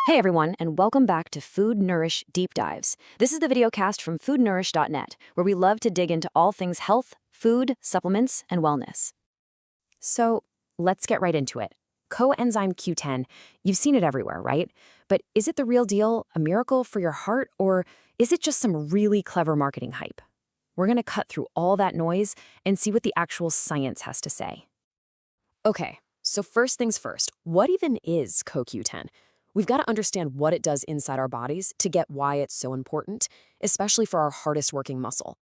Hey everyone, and welcome back to FoodNourish Deep Dives. This is the video cast from foodnourish.net, where we love to dig into all things health, food, supplements, and wellness. So let's get right into it. Coenzyme Q10, you've seen it everywhere, right? But is it the real deal, a miracle for your heart, or is it just some really clever marketing hype? We're going to cut through all that noise and see what the actual science has to say. Okay, so first things first, what even is CoQ10? We've got to understand what it does inside our bodies to get why it's so important, especially for our hardest working muscle.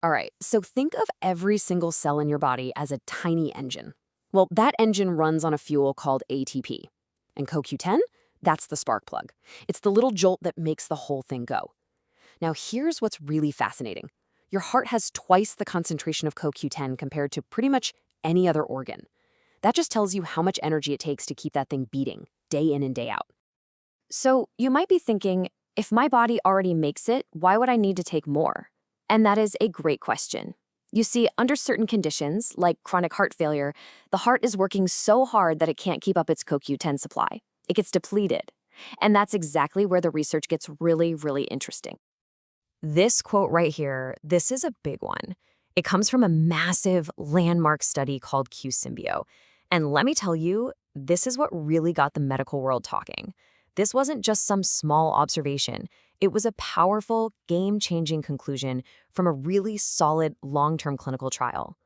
All right, so think of every single cell in your body as a tiny engine. Well, that engine runs on a fuel called ATP. And CoQ10, that's the spark plug. It's the little jolt that makes the whole thing go. Now, here's what's really fascinating. Your heart has twice the concentration of CoQ10 compared to pretty much any other organ. That just tells you how much energy it takes to keep that thing beating, day in and day out. So you might be thinking, if my body already makes it, why would I need to take more? And that is a great question. You see, under certain conditions, like chronic heart failure, the heart is working so hard that it can't keep up its CoQ10 supply. It gets depleted. And that's exactly where the research gets really, really interesting. This quote right here, this is a big one. It comes from a massive landmark study called Q-SYMBIO. And let me tell you, this is what really got the medical world talking. This wasn't just some small observation. It was a powerful, game-changing conclusion from a really solid long-term clinical trial.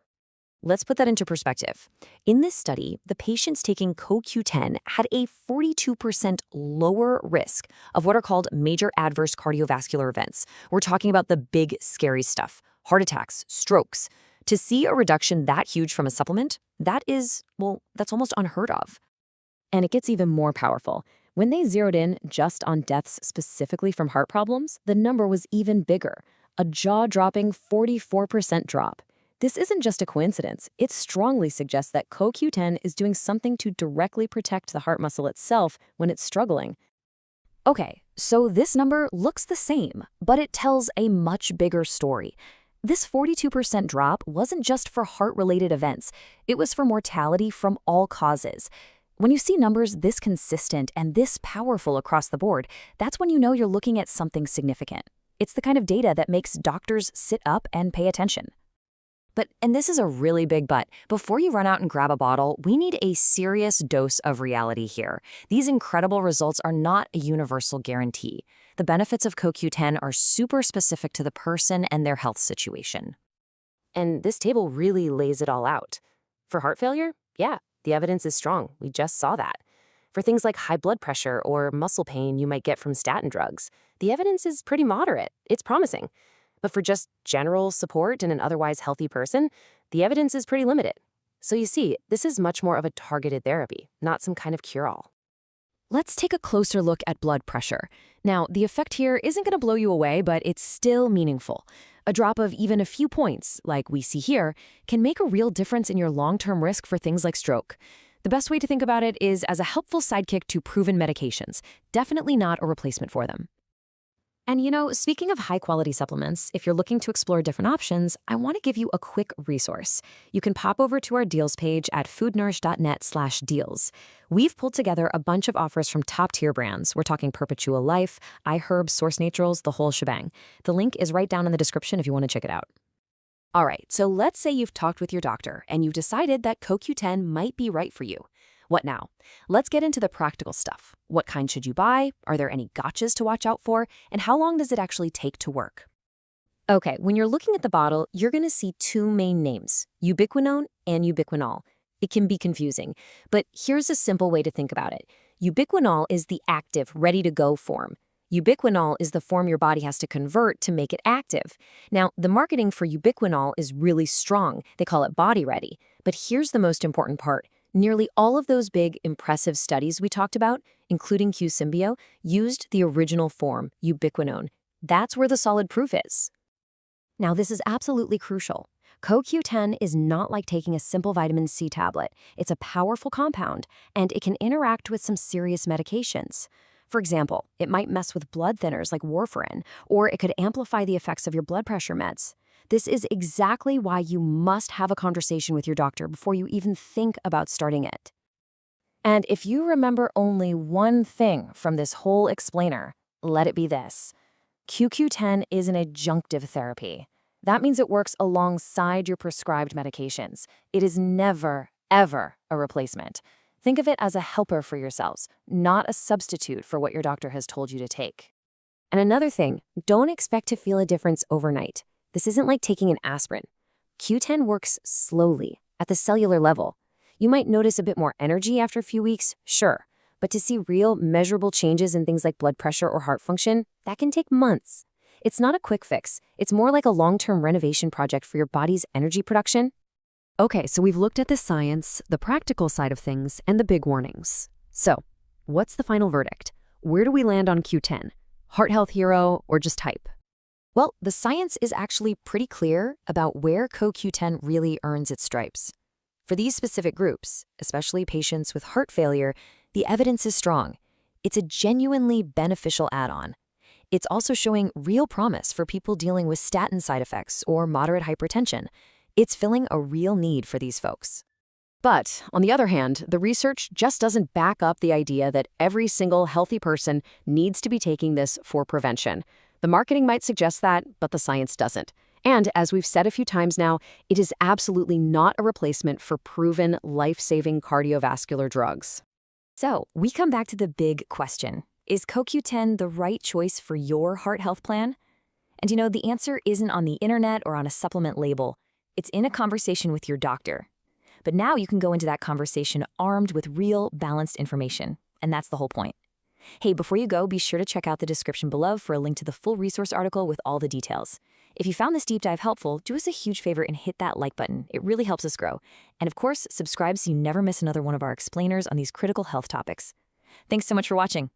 Let's put that into perspective. In this study, the patients taking CoQ10 had a 42% lower risk of what are called major adverse cardiovascular events. We're talking about the big, scary stuff, heart attacks, strokes. To see a reduction that huge from a supplement, that's almost unheard of. And it gets even more powerful. When they zeroed in just on deaths specifically from heart problems, the number was even bigger, a jaw-dropping 44% drop. This isn't just a coincidence. It strongly suggests that CoQ10 is doing something to directly protect the heart muscle itself when it's struggling. Okay, so this number looks the same, but it tells a much bigger story. This 42% drop wasn't just for heart-related events. It was for mortality from all causes. When you see numbers this consistent and this powerful across the board, that's when you know you're looking at something significant. It's the kind of data that makes doctors sit up and pay attention. And this is a really big but, before you run out and grab a bottle, we need a serious dose of reality here. These incredible results are not a universal guarantee. The benefits of CoQ10 are super specific to the person and their health situation. And this table really lays it all out. For heart failure, yeah, the evidence is strong. We just saw that. For things like high blood pressure or muscle pain you might get from statin drugs, the evidence is pretty moderate. It's promising. But for just general support in an otherwise healthy person, the evidence is pretty limited. So you see, this is much more of a targeted therapy, not some kind of cure-all. Let's take a closer look at blood pressure. Now, the effect here isn't going to blow you away, but it's still meaningful. A drop of even a few points, like we see here, can make a real difference in your long-term risk for things like stroke. The best way to think about it is as a helpful sidekick to proven medications, definitely not a replacement for them. And speaking of high-quality supplements, if you're looking to explore different options, I want to give you a quick resource. You can pop over to our deals page at foodnourish.net/deals. We've pulled together a bunch of offers from top-tier brands. We're talking Perpetua Life, iHerb, Source Naturals, the whole shebang. The link is right down in the description if you want to check it out. All right, so let's say you've talked with your doctor and you've decided that CoQ10 might be right for you. What now? Let's get into the practical stuff. What kind should you buy? Are there any gotchas to watch out for? And how long does it actually take to work? Okay, when you're looking at the bottle, you're going to see two main names, ubiquinone and ubiquinol. It can be confusing, but here's a simple way to think about it. Ubiquinol is the active, ready-to-go form. Ubiquinol is the form your body has to convert to make it active. Now, the marketing for ubiquinol is really strong. They call it body ready. But here's the most important part. Nearly all of those big, impressive studies we talked about, including Q-SYMBIO, used the original form, ubiquinone. That's where the solid proof is. Now, this is absolutely crucial. CoQ10 is not like taking a simple vitamin C tablet. It's a powerful compound, and it can interact with some serious medications. For example, it might mess with blood thinners like Warfarin, or it could amplify the effects of your blood pressure meds. This is exactly why you must have a conversation with your doctor before you even think about starting it. And if you remember only one thing from this whole explainer, let it be this. CoQ10 is an adjunctive therapy. That means it works alongside your prescribed medications. It is never, ever a replacement. Think of it as a helper for your cells, not a substitute for what your doctor has told you to take. And another thing, don't expect to feel a difference overnight. This isn't like taking an aspirin. Q10 works slowly, at the cellular level. You might notice a bit more energy after a few weeks, sure. But to see real, measurable changes in things like blood pressure or heart function, that can take months. It's not a quick fix. It's more like a long-term renovation project for your body's energy production. Okay, so we've looked at the science, the practical side of things, and the big warnings. So, what's the final verdict? Where do we land on Q10? Heart health hero or just hype? Well, the science is actually pretty clear about where CoQ10 really earns its stripes. For these specific groups, especially patients with heart failure, the evidence is strong. It's a genuinely beneficial add-on. It's also showing real promise for people dealing with statin side effects or moderate hypertension. It's filling a real need for these folks. But, on the other hand, the research just doesn't back up the idea that every single healthy person needs to be taking this for prevention. The marketing might suggest that, but the science doesn't. And, as we've said a few times now, it is absolutely not a replacement for proven, life-saving cardiovascular drugs. So, we come back to the big question. Is CoQ10 the right choice for your heart health plan? And the answer isn't on the internet or on a supplement label. It's in a conversation with your doctor. But now you can go into that conversation armed with real, balanced information. And that's the whole point. Hey, before you go, be sure to check out the description below for a link to the full resource article with all the details. If you found this deep dive helpful, do us a huge favor and hit that like button. It really helps us grow. And of course, subscribe so you never miss another one of our explainers on these critical health topics. Thanks so much for watching.